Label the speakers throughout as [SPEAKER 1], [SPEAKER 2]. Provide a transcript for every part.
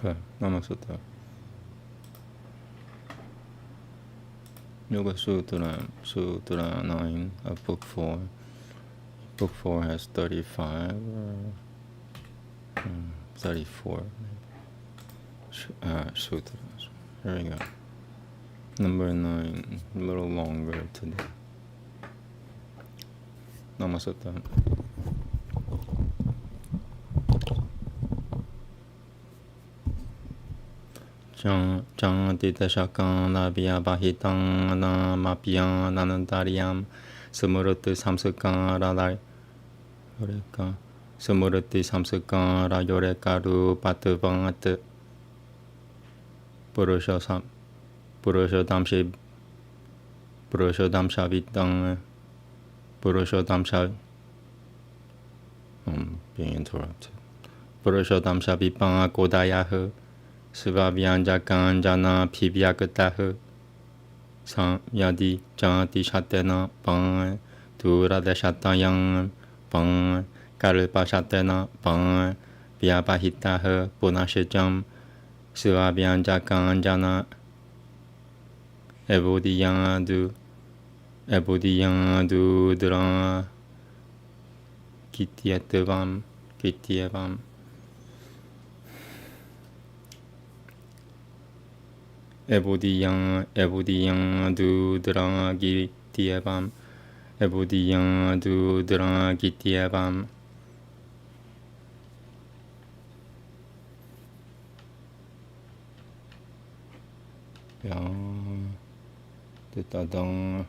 [SPEAKER 1] Okay, Namaste. Yoga Sutra 9 of Book 4. Book 4 has 35 or 34 sutras. Here we go. Number 9, a little longer today. Namaste. Chang tita shakang labia bahitang na mapiang nanantariyam samurati samsakang radai yoreka samurati samsakang ra yoreka ru patavangat purushodamshavitang being interrupted. Purushodamshavipang kodayaha Sivabhyanja jana pibhyakataha Sang yadi janti shatena pang Durada shatayang pang Kalpa shatena pang Vyapahitaha punashajam Sivabhyanja jana Ebodiyadu dra Kityevam Ebodiyang dudra gityevam Ebodiyang dudra gityevam Yang Titadang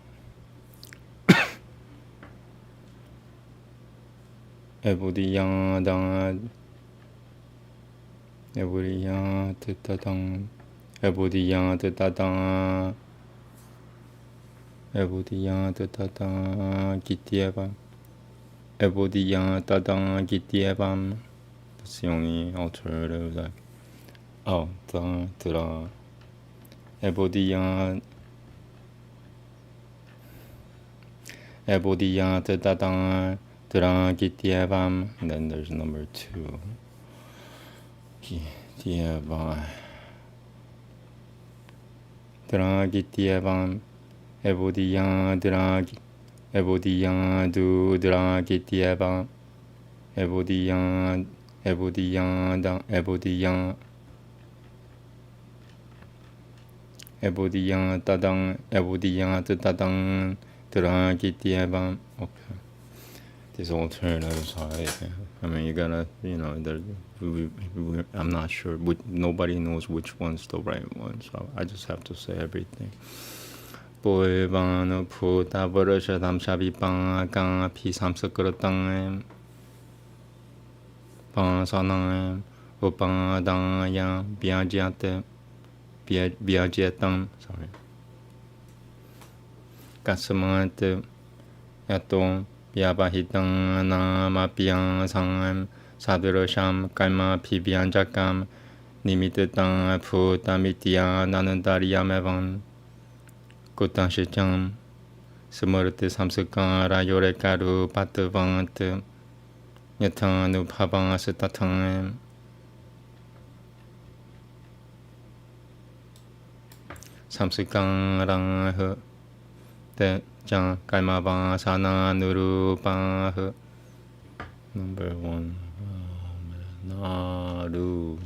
[SPEAKER 1] Ebodiyang titadang Ebodiyang titadang gityevam Ebodiyang tadang gityevam. That's the only alternative like dra Ebodiyang titadang dra gityevam. And then there's number 2 gityevam dra gityevam Ebodiyang dudra gityevam Ebodiyang tadang dra gityevam. Okay. These alternatives I mean, you gotta, I'm not sure, nobody knows which one's the right one, so I just have to say everything. Boevanu puta varashadam shabipang gang pi samsakrutang pang sanang upang dang yang biajetam, sorry. Kasamante yato Vyabahitang namapiang sangam sadurasham kaima pibyanjakam nimititang putamitya nanandaryamevam kutanshijam samurti samsukang rayorekaru patavant yatanu bhavang satatang samsukang rang te Jang kaimavang sana nurupah. Number 1. Naru.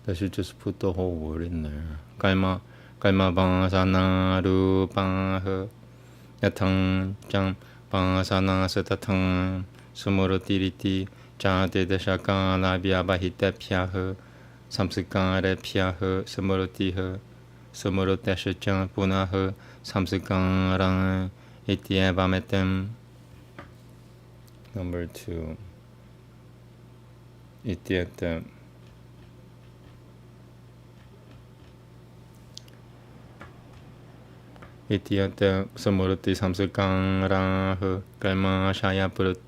[SPEAKER 1] I should just put the whole word in there. Kaimavang sana rupah. Yatang jang pang sana satatang sumurutiriti jate deshaka labya bahita pyaha samsikare pyaha samurutiha samuruteshachang punaha Samsukang rang ityevametem. Number 2. Ityetem. Ityetem samurti samsukang rang kaima shaya puratati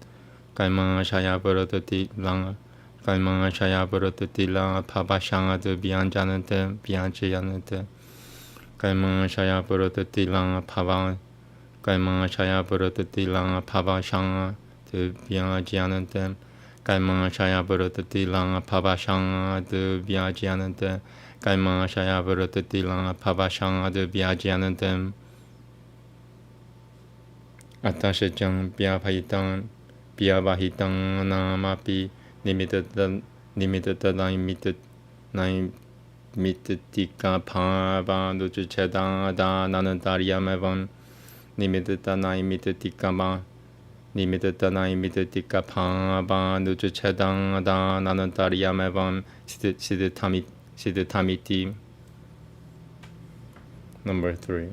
[SPEAKER 1] lang kaima shaya puratati lang pabashanga de byanjanate byanjayanate Kaimang shaya puratati lang pava Kaimang shaya puratati lang pava shanga to byajanante Kaimang Shaya Barotati Lang Pabashang de Viajanandam Kaimang Shaya Barotati Lang Pabashang de Viajanandam Atashajang Biabhaitan Biabhahitang Namapi Nimitatan Mitatika Pava Nuchedang Da Nanantariamavan Nimitana Mitatika Ba Nimitana Mitatika Pava Nuchedang Da Nanantariamavan Siddhitamiti. Number 3.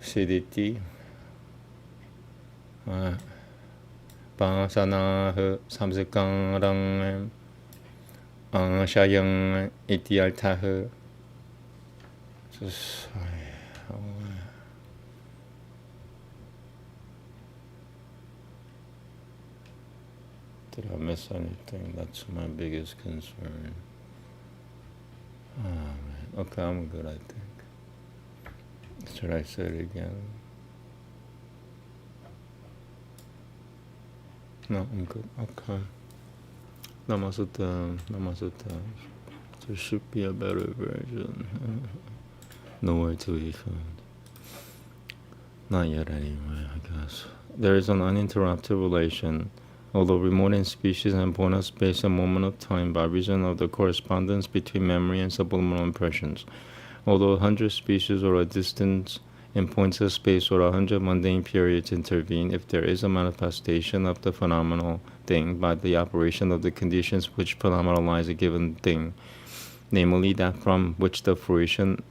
[SPEAKER 1] Siddhiti Pasana Samsikang Rang Shayang Itialtah. Did I miss anything? That's my biggest concern. Oh, man. Okay, I'm good, I think. Should I say it again? No, I'm good. Okay. Namaste. There should be a better version. Nowhere to be found. Not yet, anyway, I guess. There is an uninterrupted relation, although remote in species and point of space and moment of time, by reason of the correspondence between memory and subliminal impressions. Although 100 species or a distance in points of space or 100 mundane periods intervene, if there is a manifestation of the phenomenal thing by the operation of the conditions which phenomenalize a given thing, namely that from which the fruition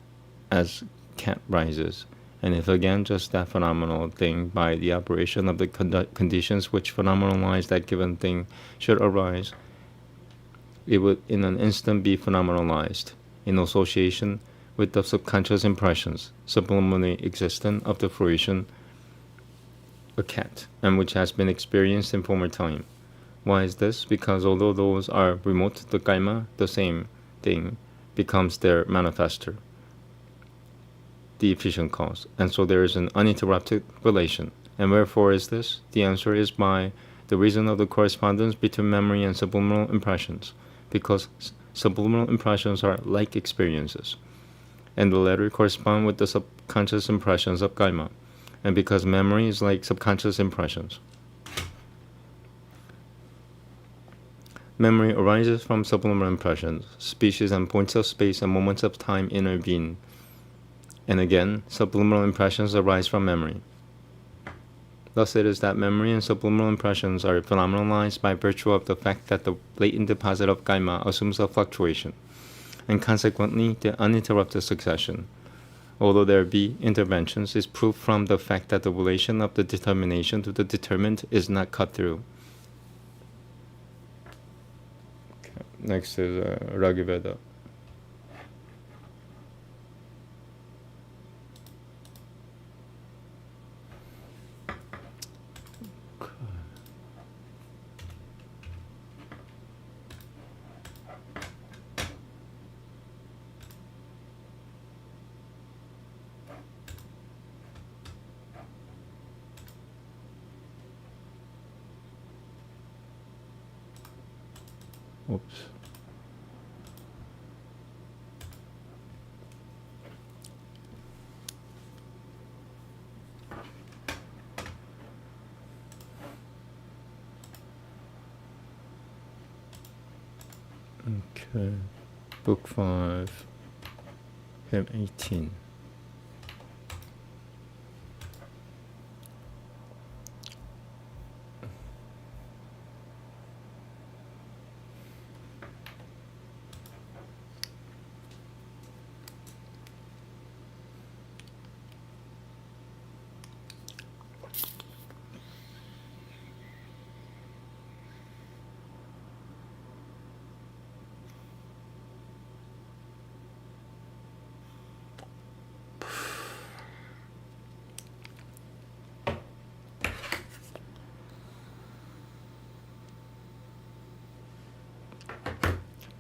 [SPEAKER 1] as cat rises, and if again just that phenomenal thing by the operation of the conditions which phenomenalize that given thing should arise, it would in an instant be phenomenalized in association with the subconscious impressions subliminally existent of the fruition a cat, and which has been experienced in former time. Why is this? Because although those are remote, the kaima, the same thing, becomes their manifester, the efficient cause, and so there is an uninterrupted relation. And wherefore is this? The answer is by the reason of the correspondence between memory and subliminal impressions, because subliminal impressions are like experiences, and the latter correspond with the subconscious impressions of kaima, and because memory is like subconscious impressions. Memory arises from subliminal impressions. Species and points of space and moments of time intervene, and again, subliminal impressions arise from memory. Thus it is that memory and subliminal impressions are phenomenalized by virtue of the fact that the latent deposit of kaima assumes a fluctuation, and consequently the uninterrupted succession, although there be interventions, is proof from the fact that the relation of the determination to the determined is not cut through. Okay. Next is Veda. Oops. Okay. Book 5, hymn 18.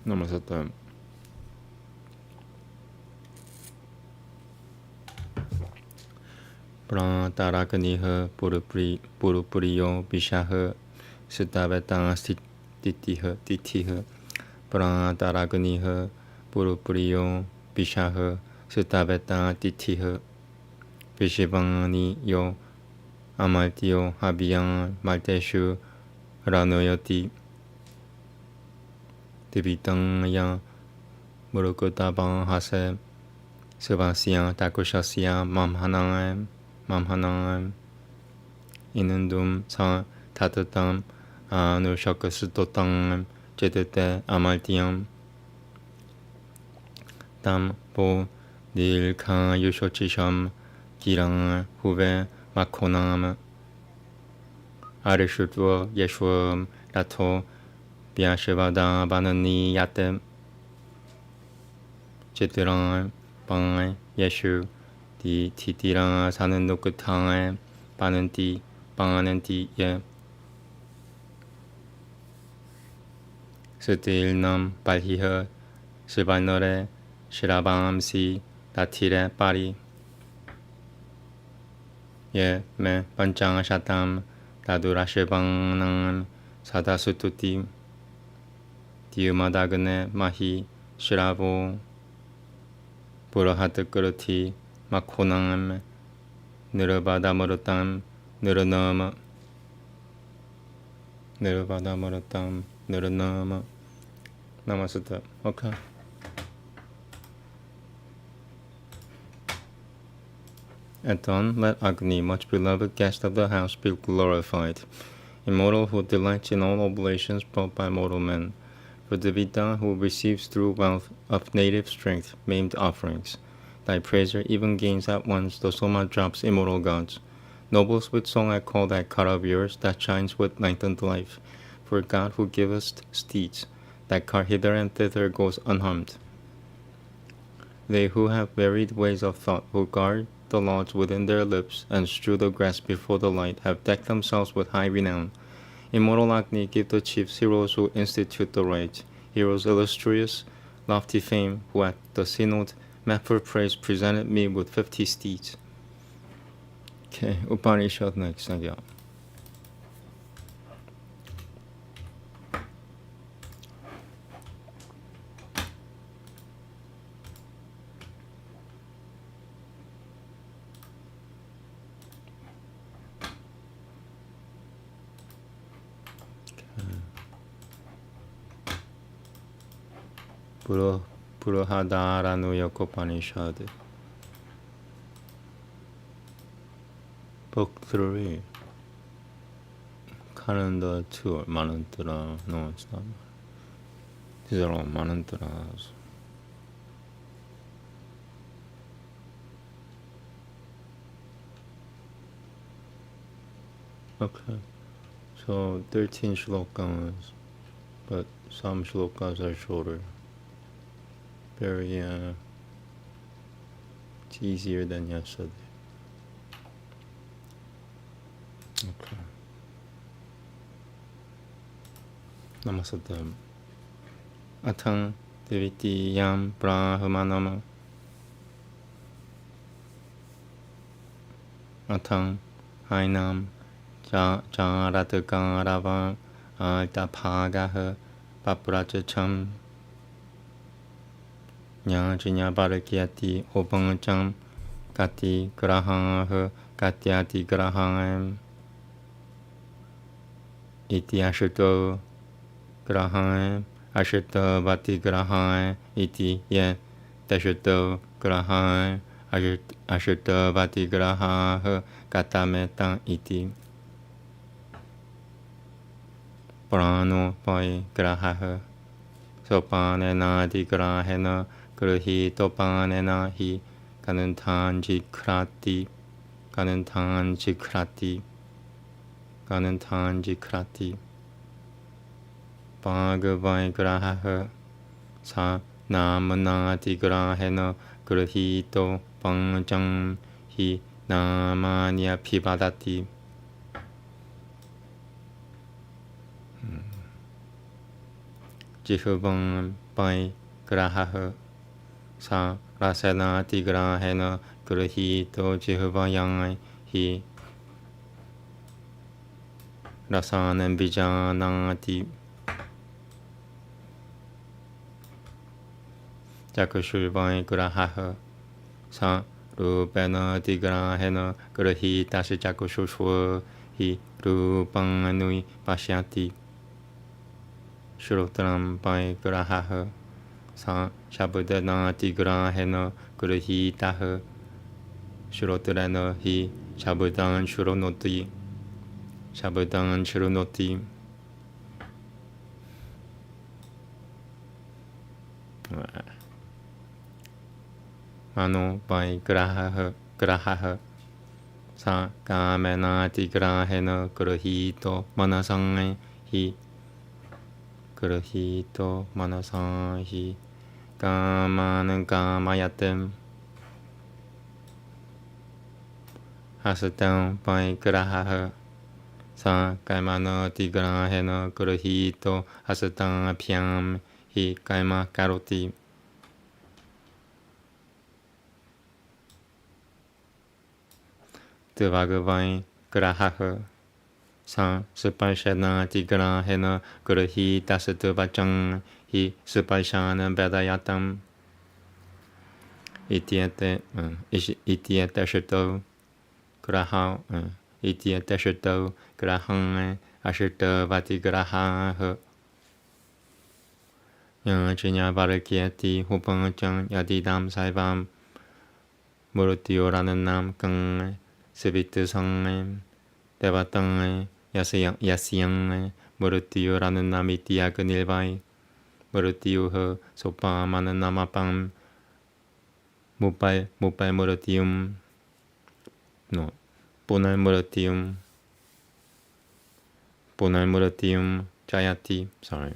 [SPEAKER 1] Namaste. Pratarakaniha Purupuriyo Vishaha Sutavetang Titiha Prantaraguniha Purupuriyo Vishaha Sutavetang Titiha Vishivani Yo Amaltio Habiyan Malteshu Ranoyoti Divitang Yang Murukotabang Hase Sevasya Takushasya Mamhanam Inundum Sa Tatatam Anushakasutotang Jetete Amaltiam Tam Po Dilka Yushochisham Girang Huve Makonam Arishutva Yeshwam Rato Vyashivada Banani Yatem Chetirang Bang Yeshu Di Titirang Sanandukutang Bananti Bananti Ye Sutilnam Balhiha Shivanore Shirabamsi Datire Pari Ye Me Panchang Shatam Dadurashivanam Sadasututi Diumadagne Mahi Shiravo Purahatakurati Makonam Nirvadamuratam Niranama Niranama Namaste. Okay. At dawn, let Agni, much beloved guest of the house, be glorified, immortal who delights in all oblations brought by mortal men. For the Veda who receives through wealth of native strength maimed offerings, thy praiser even gains at once the Soma drops immortal gods. Nobles with song I call that car of yours that shines with lengthened life. For God who givest steeds, that car hither and thither goes unharmed. They who have varied ways of thought, who guard the laws within their lips and strew the grass before the light, have decked themselves with high renown. Immortal Agni, give the chiefs heroes who institute the right, heroes illustrious, lofty fame, who at the synod met for praise presented me with 50 steeds. Okay, Upanishad next, yeah. Purahadaranuyak Upanishad. Book 3. Calendar 2. Manantara. No, it's not. These are all manantras. Okay. So 13 shlokas, but some shlokas are shorter. Very it's easier than yesterday. Okay. Namaste. Atang Devitiyam Brahmanam Atang Hainam Jaratagaravan Altapagaha Paprachacham Nyajanya Barakyati Opancham Kati Grahaha Katyati Graham Iti Ashuto Graham Ashuto Vati Graham Iti Ye Tashuto Graham Ashuto Vati Grahaha Katametan Iti Prano Pai Grahaha Sopanena Di Grahena Gruhi Topanena Hi Kanantanji Krati Kanantanji Krati Kanantanji Krati Bhagavai Graha Sa Namanati Grahena Gruhito Panjam Hi Namanya Pivadati. Jihuvam Pai Graha Sa Rasanati Grahena Gruhito Jihuvayang Hi rasanan vijanati Chakushulvai grahaha sa rupena tigrahena grahi tasi chakushushwa hi rupanganui pashyati Shrotram pai grahaha sa shabudana tigrahena grahi taha Shrotrana hi shabudan shronoti Shabudan shronoti Mano pai grahaha sa Āmēn tigrahena grahito manasang hi grahito manasang hi kamanan kamayatem Hasatang pai grahaha sa kaimana tigrahena grahito hasatang apyam hi kaima karoti Devagavai grahaha sa spashana tigrahena grahi tasatuvachang hi spashana vedayatam ityate shito graha ityate shito grahang ashita vati graha Yachinya Barakyati Hupangachang Yadidam Saivam Murutioranan Nam Kang Sivitu Sang Devatang Yasyang Murutioranan Namitiya Ganilvai Murutioha Sopamanan Namapam Mupai Murutium No Punal Murutium Jayati Sorry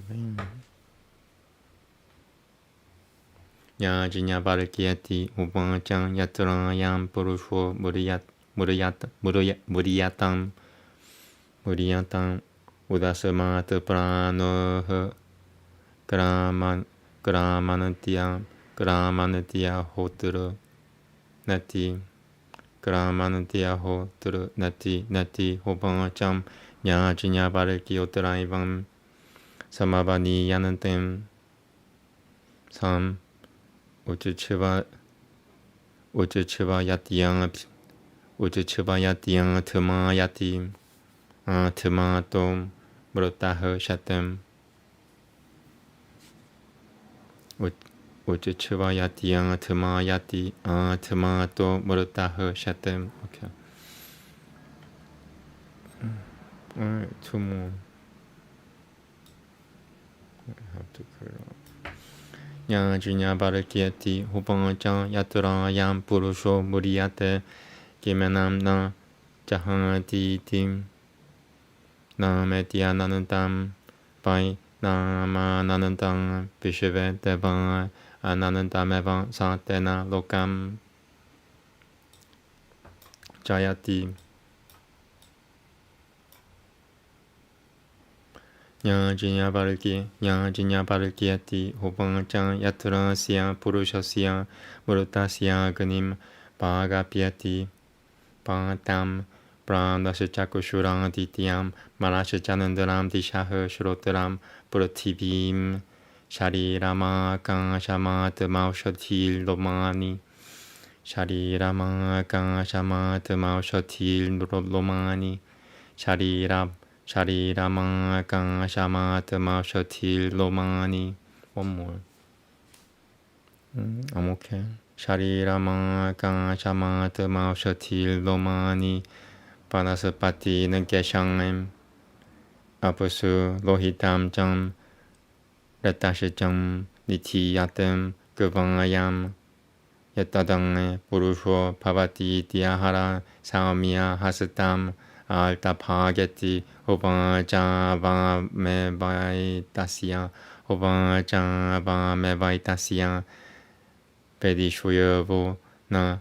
[SPEAKER 1] Yajinya Barakyati Upangachang Yatrayam Purusho Muriyatam Udasamat Pranoha Gramanatya Hotra Nati Gramanatya Hotra Nati Upangacham Yajinya Barakyotraivam Samavani Yanantem Sam Uchichiva Yatyang Tama Yati Tamatom Mrutaha Shatem Uchichiva Yatyang Tama Yati Tamato Mrutaha Shatem. Okay. Alright, two more. I have to cut it off. Yajinya Barakyati Hupangachang Yaturayam Purusho Muriyate Kimenam Na Jahati Tim Nametya Nanantam Pai Nama Nanantam Vishve Devan Anantamevan Satena Lokam Jayati Yajinya Barakyati Hupangachang Yaturasya Purushasya Murutasya Ganim Bhagapyati Patam Pranashachakushurang Dityam Marashajanandaram Dishaha Shrotaram Purativim Sharirama Kanshamat Maushatil Lomani Sharirama Kanshamat Maushatil Lomani Sharirama Kanshamat Maushatil Lomani. One more. I'm okay. Sharirama Kanshamat Maushatil Lomani Panasapati Nankeshang Apusu Lohitam Jam Ratashijam Nitiyatam Gavangayam Yatadang Purusho Pavati Dhyahara Saumya Hasatam Altapagati Hopajava Mevaitasya Hopajava Mevaitasya Pedishuyevo Na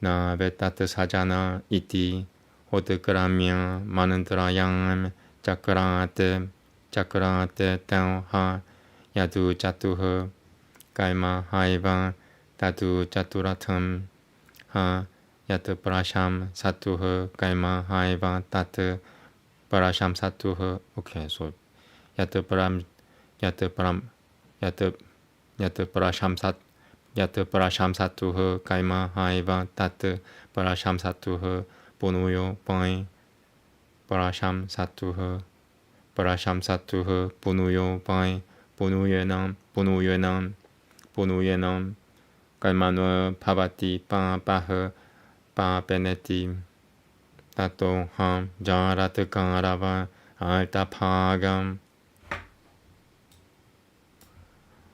[SPEAKER 1] Vetata Sajana Iti Hotagramya Manantrayam Chakrate Tauha Yadu Chatuha Kaima Haiva Tatu Chaturatam Ha Yatu Prasham Satuha Kaima Haiva Tatu parasham satuha. Okay, so yat param yat param yat parasham sat yat parasham satuha kaima haiva tat parasham satuha punuyo pai parasham satuha punuyo pai punuyenam kalmano pavati pa paha pa peneti tato ham jarat karava alta pagam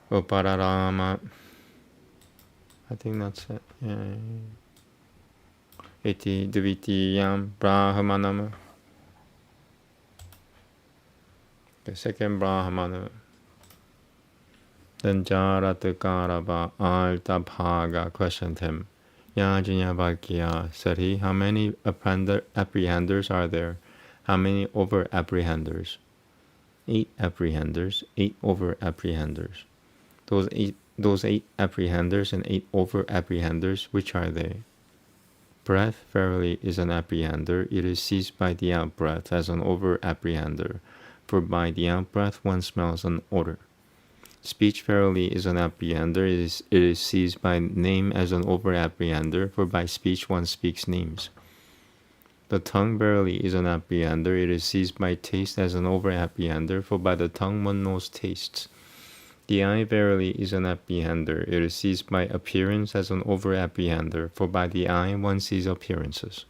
[SPEAKER 1] upararama. I think that's it. Yeah. Iti dvitiyam brahmanam. The second brahmana. Then Jaratakara Alta Bhaga questioned him. Yajnavalkya, said he, how many apprehenders are there? How many over-apprehenders? 8 apprehenders, 8 over-apprehenders. Those eight apprehenders and 8 over-apprehenders, which are they? Breath, verily, is an apprehender. It is seized by the out-breath as an over-apprehender, for by the out-breath one smells an odor. Speech, verily, is an apprehender. It is seized by name as an over-apprehender, for by speech one speaks names. The tongue, verily, is an apprehender. It is seized by taste as an over-apprehender, for by the tongue one knows tastes. The eye, verily, is an apprehender. It is seized by appearance as an over-apprehender, for by the eye one sees appearances.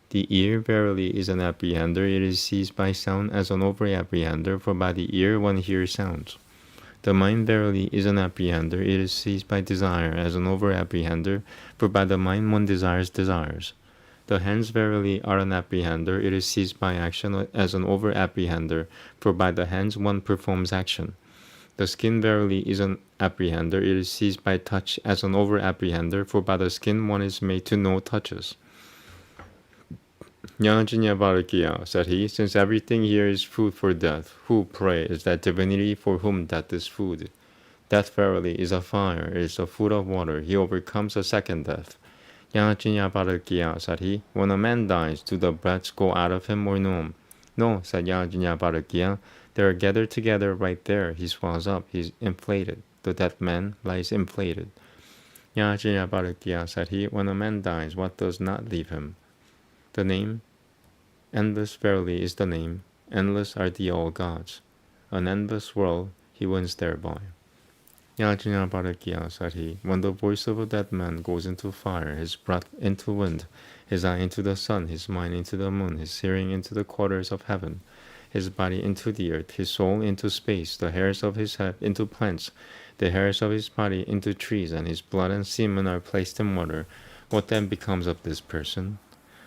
[SPEAKER 1] The ear, verily, is an apprehender. It is seized by sound as an over-apprehender, for by the ear one hears sounds. The mind, verily, is an apprehender. It is seized by desire as an over-apprehender, for by the mind one desires desires. The hands, verily, are an apprehender. It is seized by action as an over-apprehender, for by the hands one performs action. The skin, verily, is an apprehender. It is seized by touch as an over-apprehender, for by the skin one is made to know touches. Yajnavalkya, said he, since everything here is food for death, who, pray, is that divinity for whom death is food? Death, verily, is a fire. It is the food of water. He overcomes a second death. Yajnavalkya, said he, when a man dies, do the breaths go out of him or no? No, said Yajnavalkya, they are gathered together right there. He swells up. He is inflated. The dead man lies inflated. Yajnavalkya, said he, when a man dies, what does not leave him? The name. Endless, verily, is the name. Endless are the all gods. An endless world he wins thereby. Yajnavalkya, said he, when the voice of a dead man goes into fire, his breath into wind, his eye into the sun, his mind into the moon, his hearing into the quarters of heaven, his body into the earth, his soul into space, the hairs of his head into plants, the hairs of his body into trees, and his blood and semen are placed in water, what then becomes of this person?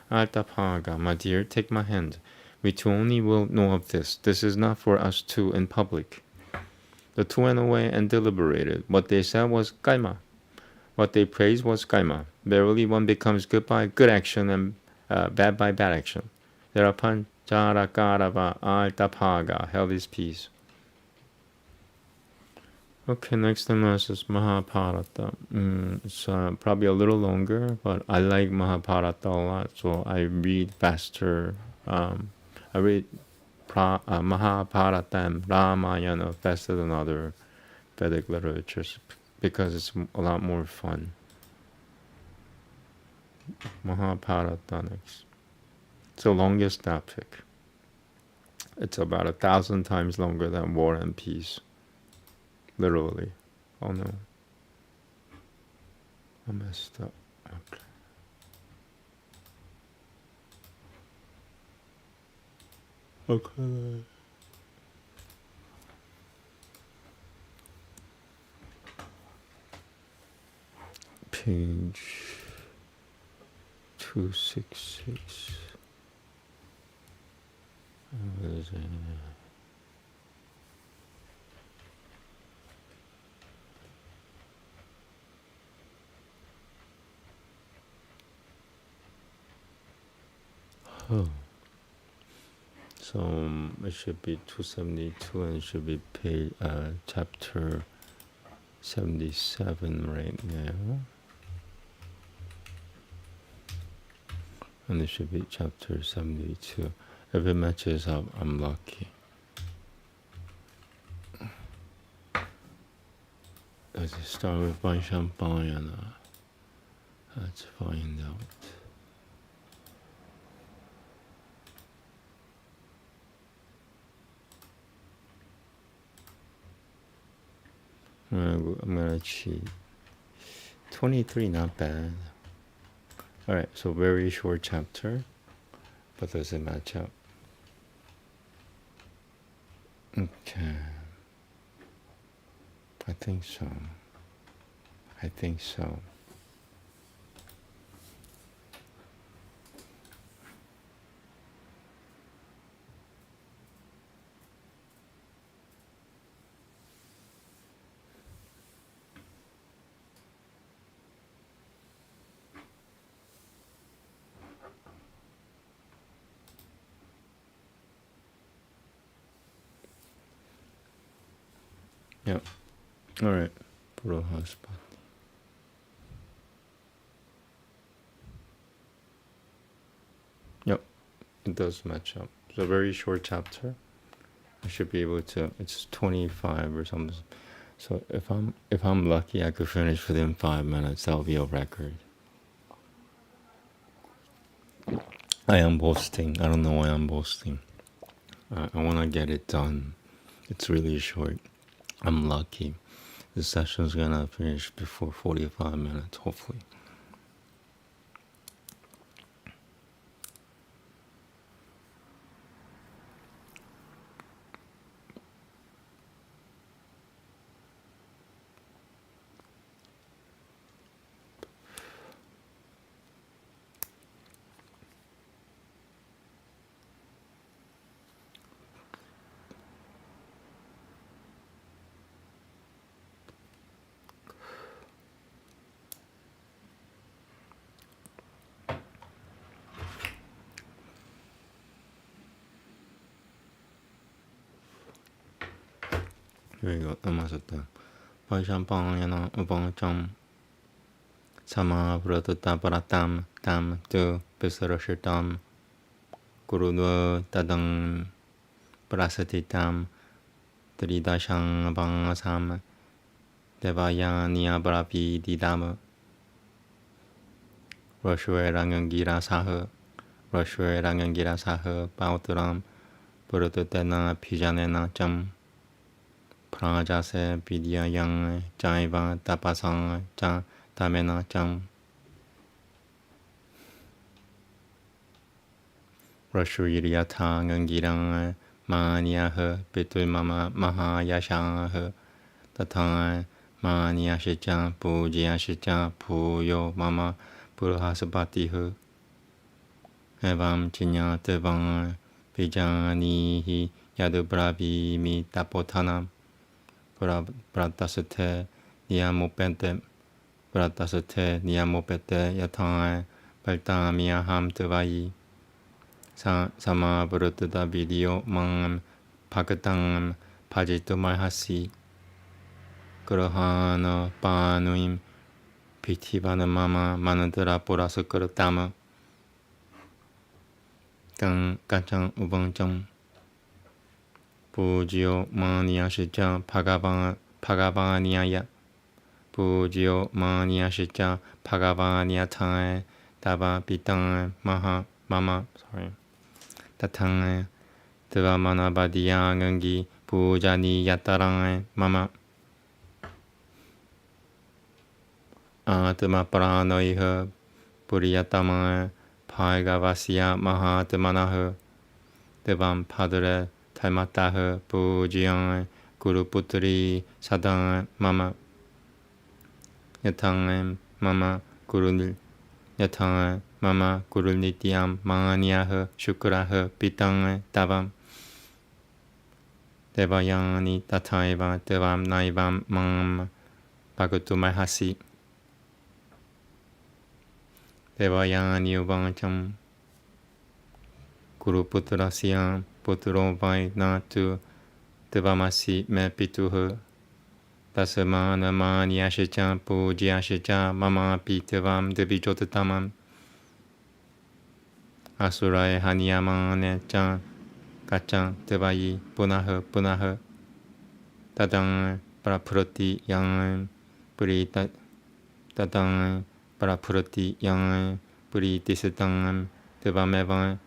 [SPEAKER 1] Altapaga, my dear, take my hand. We two only will know of this. This is not for us two in public. The two went away and deliberated. What they said was kaima. What they praised was kaima. Verily, one becomes good by good action and bad by bad action. Thereupon, Jarakarava Altapaga held his peace. Okay, next time is Mahabharata. It's probably a little longer, but I like Mahabharata a lot, so I read faster. I read Mahabharata and Ramayana faster than other Vedic literatures because it's a lot more fun. Mahabharata next. It's the longest epic. It's about 1,000 times longer than War and Peace. Literally. Oh no. I messed up. Okay. Okay. Page 266. What is it? Oh. So it should be 272 and it should be page, chapter 77 right now. And it should be chapter 72. If it matches up, I'm lucky. Let's start with Vaishampayana. Let's find out. I'm gonna cheat. 23, not bad. Alright, so very short chapter, but does it match up? Okay. I think so. I think so. Yep. Alright. Husband. Yep. It does match up. It's a very short chapter. I should be able to, it's 25 or something. So if I'm lucky, I could finish within 5 minutes. That'll be a record. I am boasting. I don't know why I'm boasting. I want to get it done. It's really short. I'm lucky. The session's gonna finish before 45 minutes, hopefully. Here we go. Namaste. Vaishampayana upancham sama vratuta paratam tam tu pisarashitam kurudva tadam prasatitam tridashang vangasam devayaniya barapi didam Rashwe rangangira saha pauturam purututena pijanena cham Prajase vidya yang jaiva tapasang cha tamena cham Rashuyiriyatha ngangirang manyaha pitul mama mahayashang tatang manyashicha pujyashicha puyo mama purahasapatiha evam chinya tevang pijanihi yadubravi mi tapotanam Pratasate niyamopete yatang paltamiyaham tevayi sama brutata video mang pakatang pajitumahasi Grahana panuim pitivana mama manantara porasakaratama Kang kachang ubancham Pujyo maniyashija pagavaniyaya Pujyo maniyashija pagavaniyatang Tava pitang mama Tatang Tava manabadiya gangi Pujani yatarang mama Atma pranoiha Puriyatama Bhagavasya mahatmanaha Devam padre Taimataha Pujyang Guru Putri Sadang Mama Yatang Mama Guru Yatang Mama Guru Nityam Manyaha Shukraha Pitang Tavam Devayani Tataiva Devam Naivam Mam Bhagatumahasi Devayani Uvancham Guru Putra Siyam Putro vai natu devamasi me pituha tasamana manyashicha pujiashicha mama pitavam devijotatamam 아수라의 하니야만의 짱 가짱 드바이 뿌나흐 따당 브라프로티 양은 뿌리 따당 브라프로티 양은 뿌리 디스당 드바메방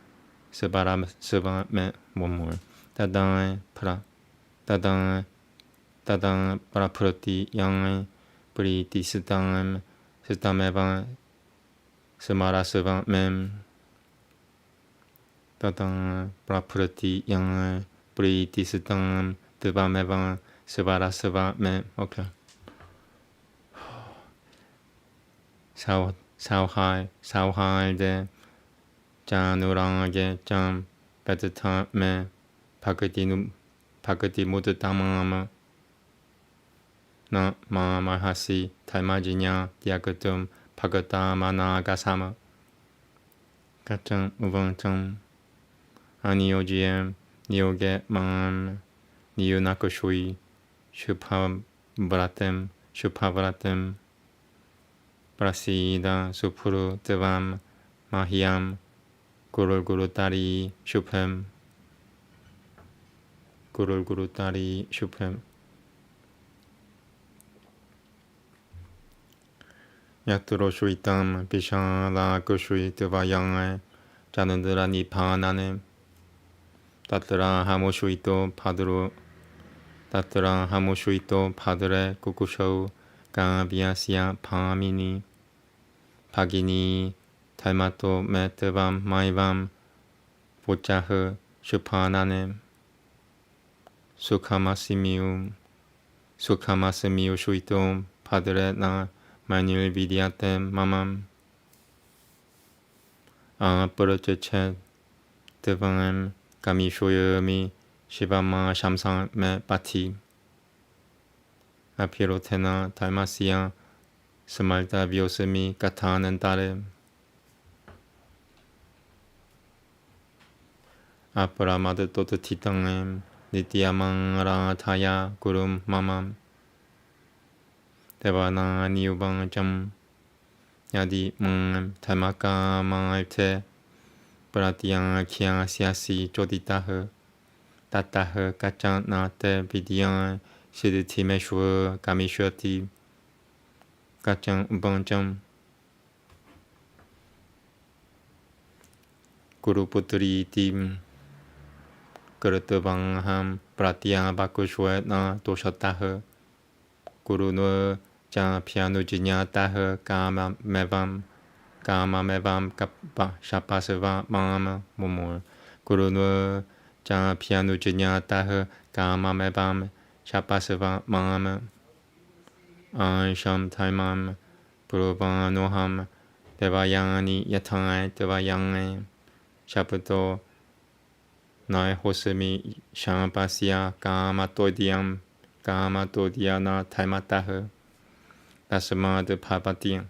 [SPEAKER 1] 스바메 몸물 따당 브라프로티 양은 뿌리 디스당 스타메방 스마라스바메 따당 브라프로티 양은 뿌리 디스당 드바메방 스바라스바메. 오케이. 사우할데 짠우랑하게 짠 베트탐에 바그디 모두 담아마 나 마마하시 달마지냐 디아그tum 바그다마나가사마 가짱 우방짱 아니오지엠 니오게 망 니유나코쇼이 슈파브라템 프라시다 수푸르 드밤 마히암 구룰구루따리 슈팸 야트로 슈이탐 비샹라 ku슈이 드바양에 자는드라 니파나네 따트라 하모슈이토 파드레 쿠쿠쇼우 가비아시아 파미니 파기니 달마토 메트밤 마이밤 보차흐 슈파나네 수카마스미우 슈이토 파드레 나 마닐 비디아템 마맘 아프르체체 드방엠 가미쇼여미 시바마 샴상 메 바티 아피로테나 달마시아 스말타 비오스미 까타는 따렘 아프라마드 또트 티탕엠 니티아망라 타야 구름 마맘 데바나 니우방점 야디 달마카 망알테 브라티앙 키앙 시아시 조디타흐 따따흐 까짱 나테 비디앙 시드티메슈 가미슈어티 까짱 우방점 구루푸트리 팀 그르트방함 브라티앙 바쿠슈에 나 도셨다흐 구루누 자 피아누지냐 따흐 까마메밤 까빠 샤파스바 마마 모몰 구루누 자 피아누지냐 따흐 까마메밤 샤파스바 마마 안샴 타이맘 브루바노함 데바양니 야탕에 데바양에 샤프토 나의 호스미 샤파시아 까마토디아나 탈마따흐 다스마드 파바티앙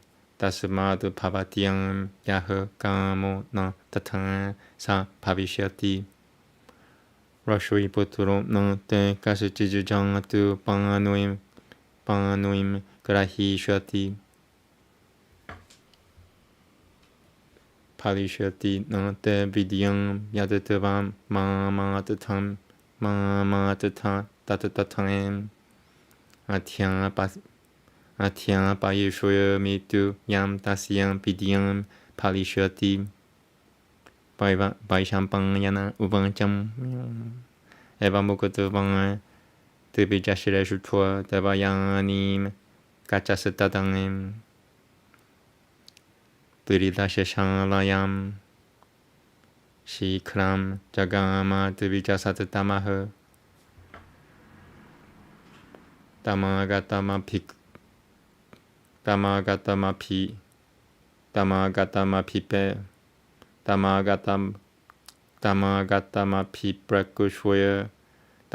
[SPEAKER 1] 야흐 까모나 타탕 사 파비시아티 러슈이 포트로 너테 가스지주장 뚜 방아노임 그라히슈아티 파리슈아티 너테 비디앙 야드트밤 마마뜨탐 따뜻탕엠 아티앙 바이쇼여 미뚜 얌 다시앙 비디앙 파리슈아티 바이샴빵야나 우방점 에바무크트방을 드비자시레슈투어 데바양님 까짜스타당엠 드리다셰샹라얌 시크람 자가마 드비자사트타마흐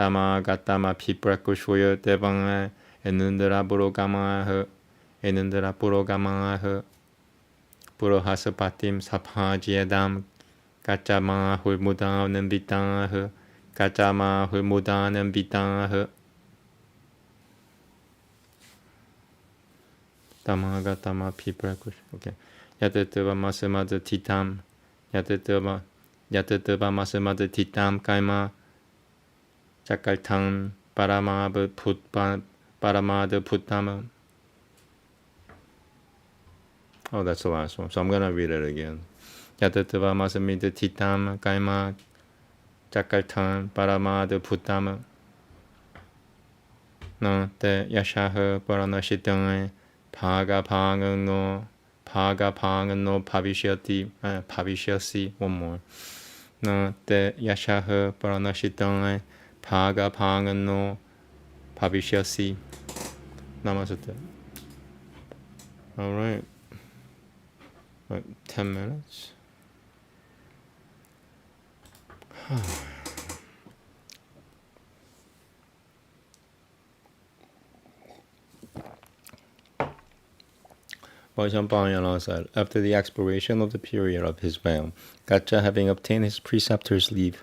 [SPEAKER 1] 타마가타마피프라쿠쇼여 대방에 에는드라 부로가마흐 부로하스파팀 사파지에담 까짜마 훌무다는 비땅흐 까짜마 훌무다는 비땅흐 타마가타마피프라쿠쇼 오케이 야드트바 마스마드 티탐 Yatataba masamada titam kaima chakaltam paramada putama. Oh, that's the last one. So I'm going to read it again. Yatatava masamida titam kaima chakaltam paramada putama. No te yashaha paranashitang Bhagapangano Pavishyasi. One more. No te yashaha paranashitang Bhagapangano Pavishyasi. Namaste. All right. 10 minutes. Vajrampayana said, after the expiration of the period of his vow, Gacha, having obtained his preceptor's leave,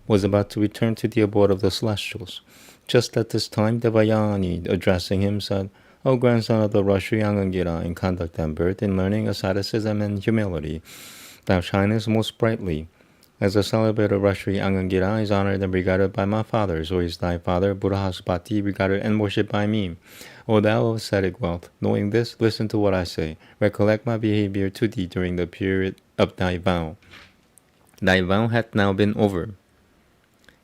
[SPEAKER 1] was about to return to the abode of the celestials. Just at this time, Devayani, addressing him, said, O grandson of the Rashi Angangira, in conduct and birth, in learning, asceticism, and humility, thou shinest most brightly. As the celebrated Rashi Angangira is honored and regarded by my father, so is thy father Buddhaspati regarded and worshipped by me. O thou of ascetic wealth, knowing this, listen to what I say. Recollect my behavior to thee during the period of thy vow. Thy vow hath now been over.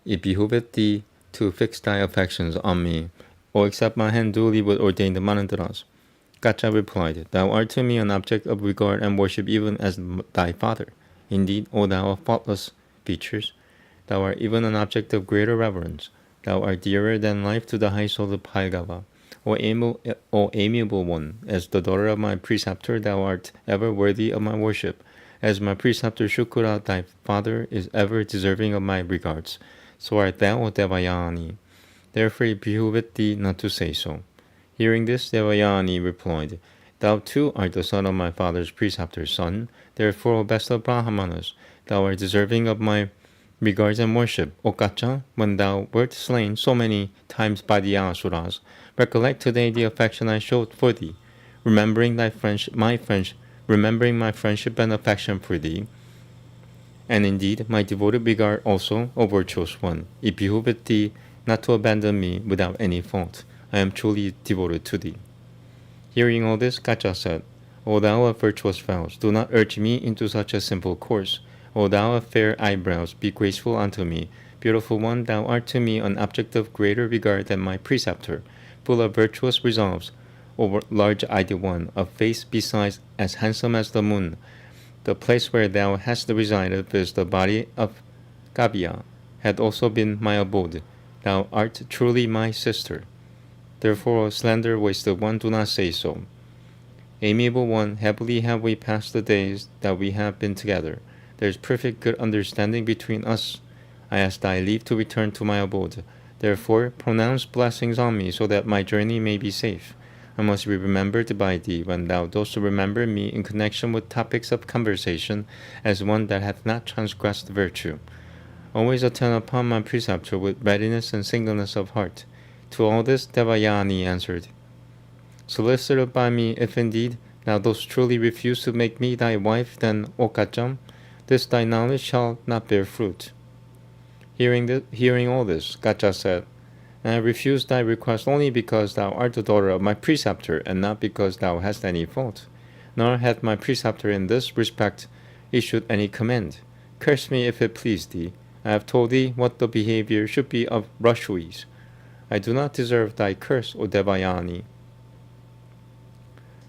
[SPEAKER 1] It behoveth thee to fix thy affections on me, or accept my hand duly with ordained manantras. Gacha replied, Thou art to me an object of regard and worship even as thy father. Indeed, O thou of faultless features, thou art even an object of greater reverence. Thou art dearer than life to the high soul of Bhargava. O amiable one, as the daughter of my preceptor, thou art ever worthy of my worship. As my preceptor Shukura, thy father, is ever deserving of my regards, so art thou, O Devayani. Therefore it behoveth thee not to say so. Hearing this, Devayani replied, Thou too art the son of my father's preceptor's son. Therefore, O best of Brahmanas, thou art deserving of my regards and worship. O Gacha, when thou wert slain so many times by the Asuras, recollect today the affection I showed for thee, remembering my friendship and affection for thee, and indeed my devoted regard also, O virtuous one. It behoveth thee not to abandon me without any fault. I am truly devoted to thee. Hearing all this, Gacha said, O thou of virtuous vows, do not urge me into such a simple course. O thou of fair eyebrows, be graceful unto me. Beautiful one, thou art to me an object of greater regard than my preceptor, full of virtuous resolves. O large-eyed one, of face besides as handsome as the moon. The place where thou hast resided, viz. The body of Kavya, had also been my abode. Thou art truly my sister. Therefore, O slender-waisted one, do not say so. Amiable one, happily have we passed the days that we have been together. There is perfect good understanding between us. I ask thy leave to return to my abode. Therefore, pronounce blessings on me, so that my journey may be safe. I must be remembered by thee when thou dost remember me in connection with topics of conversation, as one that hath not transgressed virtue. Always attend upon my preceptor with readiness and singleness of heart. To all this, Devayani answered, Solicited by me, if indeed thou dost truly refuse to make me thy wife, then, O Gacha, this thy knowledge shall not bear fruit. Hearing all this, Gacha said, And I refuse thy request only because thou art the daughter of my preceptor, and not because thou hast any fault. Nor hath my preceptor in this respect issued any command. Curse me if it please thee. I have told thee what the behavior should be of Rashis. I do not deserve thy curse, O Devayani.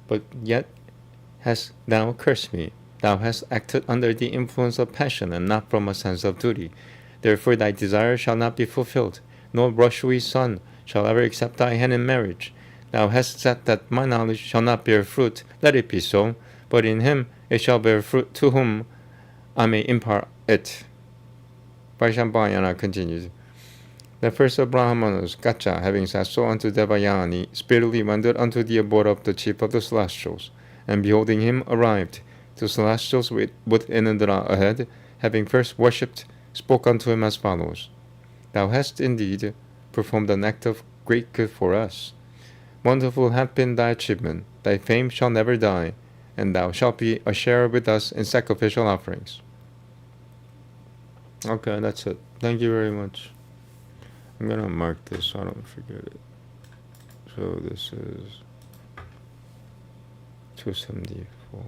[SPEAKER 1] But yet hast thou cursed me. Thou hast acted under the influence of passion, and not from a sense of duty. Therefore thy desire shall not be fulfilled. No Rashi's son shall ever accept thy hand in marriage. Thou hast said that my knowledge shall not bear fruit. Let it be so. But in him it shall bear fruit to whom I may impart it. Vajrampayana continued. The first of Brahmanas, Gacha, having said so unto Devayani, speedily wandered unto the abode of the chief of the celestials, and beholding him, arrived. The celestials with Inandra ahead, having first worshipped, spoke unto him as follows. Thou hast indeed performed an act of great good for us. Wonderful hath been thy achievement. Thy fame shall never die, and thou shalt be a sharer with us in sacrificial offerings. Okay, that's it. Thank you very much. I'm gonna mark this so I don't forget it. So this is 274.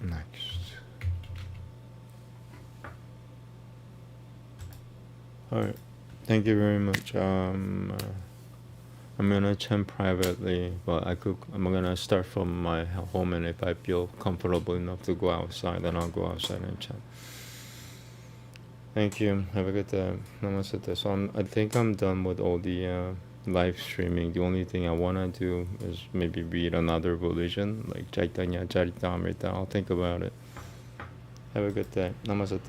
[SPEAKER 1] Next. Alright. Thank you very much. I'm gonna chant privately, but I'm gonna start from my home, and if I feel comfortable enough to go outside, then I'll go outside and chant. Thank you. Have a good day. Namaste. So I think I'm done with all the live streaming. The only thing I wanna do is maybe read another religion, like Chaitanya Charitamrita. I'll think about it. Have a good day. Namaste.